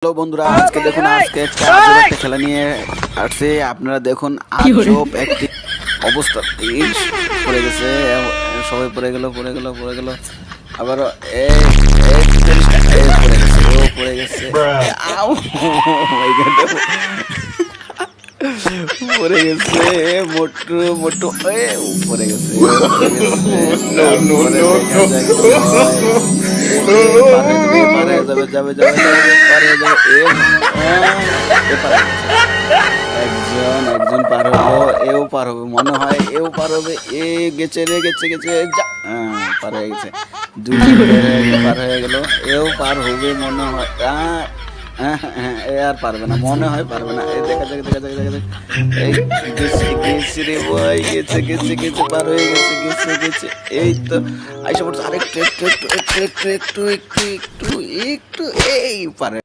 Hello বন্ধুরা, আজকে দেখুন আজকে একটা আজব একটা খেলা নিয়ে আসছে। আপনারা দেখুন আজব একটি অবস্থা। এই পড়ে গেছে, সবাই পড়ে গেল আবার পড়ে গেছে আউ মাই গড, পড়ে গেছে মোটু মোটু পড়ে গেছে তারপরে দেখা যাক কি হয়। পার হয়ে যাবে পার হয়ে যাবে একজন একজন পার হলো, এও পার হবে মনে হয়, এও পার হবে, এ গেছে রে গেছে যা পার হয়ে গেছে, দুজন পার হয়ে গেল, এও পার হবে মনে হয়। এ আর পারবে না মনে হয়, পারবে না। এই দেখা এই গেছে রে ভাই, গেছে পার হয়ে গেছে এই তো আইসা পড়ছে। আরেকটু একটু একটু একটু একটু একটু একটু একটু এই পারে।